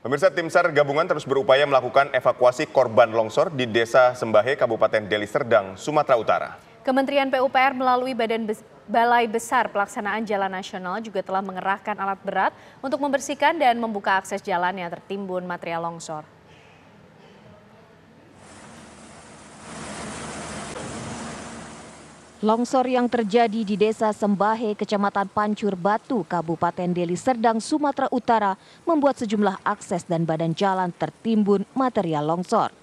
Pemirsa, tim SAR gabungan terus berupaya melakukan evakuasi korban longsor di Desa Sembahe, Kabupaten Deli Serdang, Sumatera Utara. Kementerian PUPR melalui Balai Besar Pelaksanaan Jalan Nasional juga telah mengerahkan alat berat untuk membersihkan dan membuka akses jalan yang tertimbun material longsor. Longsor yang terjadi di Desa Sembahe, Kecamatan Pancur Batu, Kabupaten Deli Serdang, Sumatera Utara, membuat sejumlah akses dan badan jalan tertimbun material longsor.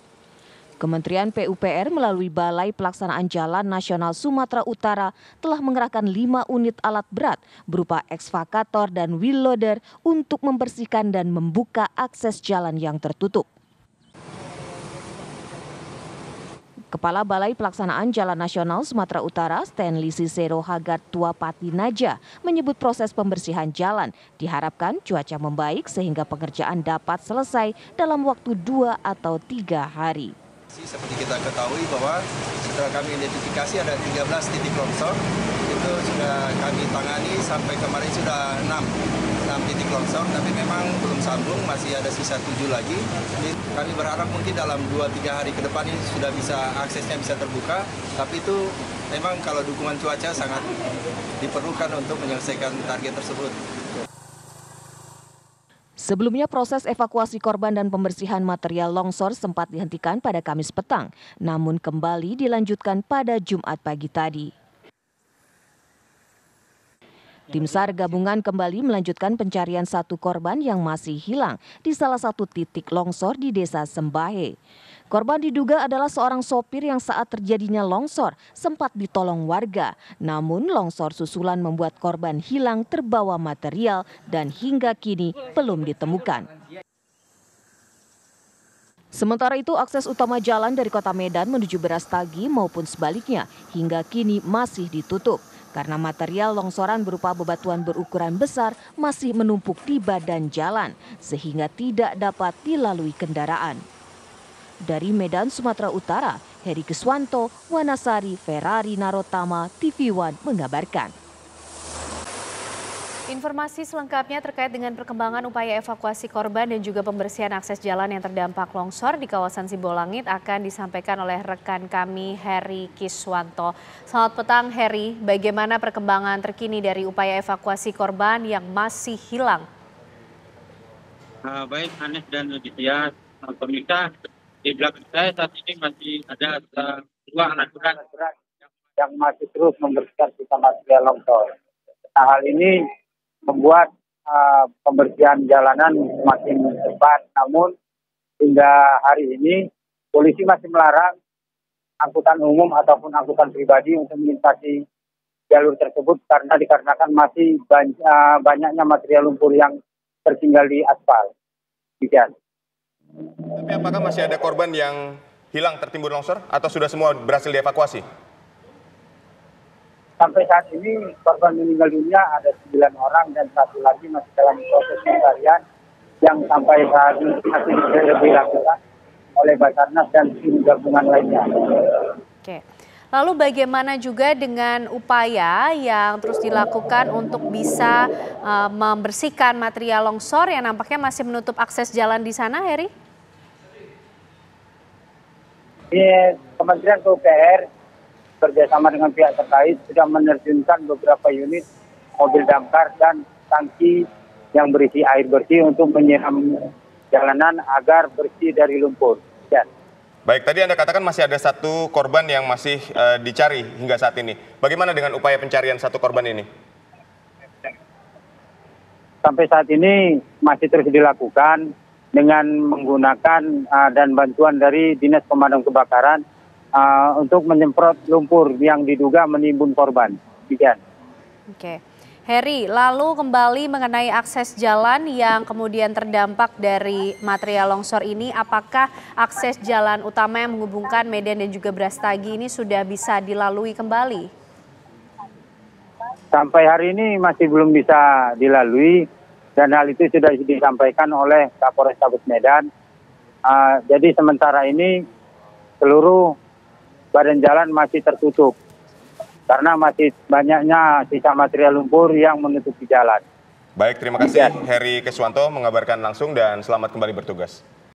Kementerian PUPR melalui Balai Pelaksanaan Jalan Nasional Sumatera Utara telah mengerahkan 5 unit alat berat berupa ekskavator dan wheel loader untuk membersihkan dan membuka akses jalan yang tertutup. Kepala Balai Pelaksanaan Jalan Nasional Sumatera Utara, Stanley Cicero Hagat Tuapati Naja, menyebut proses pembersihan jalan diharapkan cuaca membaik sehingga pengerjaan dapat selesai dalam waktu 2 atau 3 hari. Seperti kita ketahui bahwa setelah kami identifikasi ada 13 titik longsor, itu sudah kami tangani sampai kemarin sudah 6 titik longsor, tapi memang belum sambung, masih ada sisa 7 lagi. Jadi kami berharap mungkin dalam 2-3 hari ke depan ini sudah bisa aksesnya bisa terbuka, tapi itu memang kalau dukungan cuaca sangat diperlukan untuk menyelesaikan target tersebut. Sebelumnya proses evakuasi korban dan pembersihan material longsor sempat dihentikan pada Kamis petang, namun kembali dilanjutkan pada Jumat pagi tadi. Tim SAR gabungan kembali melanjutkan pencarian satu korban yang masih hilang di salah satu titik longsor di Desa Sembahe. Korban diduga adalah seorang sopir yang saat terjadinya longsor sempat ditolong warga. Namun longsor susulan membuat korban hilang terbawa material dan hingga kini belum ditemukan. Sementara itu akses utama jalan dari Kota Medan menuju Brastagi maupun sebaliknya hingga kini masih ditutup. Karena material longsoran berupa bebatuan berukuran besar masih menumpuk di badan jalan sehingga tidak dapat dilalui kendaraan. Dari Medan, Sumatera Utara, Heri Keswanto, Wanasari, Ferrari Narotama, TV One mengabarkan. Informasi selengkapnya terkait dengan perkembangan upaya evakuasi korban dan juga pembersihan akses jalan yang terdampak longsor di kawasan Sibolangit akan disampaikan oleh rekan kami Heri Kiswanto. Selamat petang Heri, bagaimana perkembangan terkini dari upaya evakuasi korban yang masih hilang? Baik Anes dan Aditya, pemirsa. Di belakang saya saat ini masih ada 2 alat berat yang masih terus membersihkan sisa material longsor. Nah, hal ini membuat pembersihan jalanan semakin cepat. Namun hingga hari ini polisi masih melarang angkutan umum ataupun angkutan pribadi untuk melintasi jalur tersebut dikarenakan masih banyaknya material lumpur yang tertinggal di aspal. Demikian. Tapi apakah masih ada korban yang hilang tertimbun longsor atau sudah semua berhasil dievakuasi? Sampai saat ini korban meninggal dunia ada 9 orang dan 1 lagi masih dalam proses pencarian yang sampai saat ini masih dilakukan oleh Basarnas dan tim gabungan lainnya. Oke. Lalu bagaimana juga dengan upaya yang terus dilakukan untuk bisa membersihkan material longsor yang nampaknya masih menutup akses jalan di sana, Heri? Kementerian PUPR bekerjasama dengan pihak terkait sudah menerjunkan beberapa unit mobil damkar dan tangki yang berisi air bersih untuk menyiram jalanan agar bersih dari lumpur. Ya. Baik, tadi Anda katakan masih ada 1 korban yang masih dicari hingga saat ini. Bagaimana dengan upaya pencarian 1 korban ini? Sampai saat ini masih terus dilakukan dengan menggunakan dan bantuan dari Dinas Pemadam Kebakaran untuk menyemprot lumpur yang diduga menimbun korban. Demikian. Oke. Heri, lalu kembali mengenai akses jalan yang kemudian terdampak dari material longsor ini, apakah akses jalan utama yang menghubungkan Medan dan juga Brastagi ini sudah bisa dilalui kembali? Sampai hari ini masih belum bisa dilalui dan hal itu sudah disampaikan oleh Kapolrestabes Medan. Jadi sementara ini seluruh badan jalan masih tertutup karena masih banyaknya sisa material lumpur yang menutupi jalan. Baik, terima kasih Heri Keswanto mengabarkan langsung dan selamat kembali bertugas.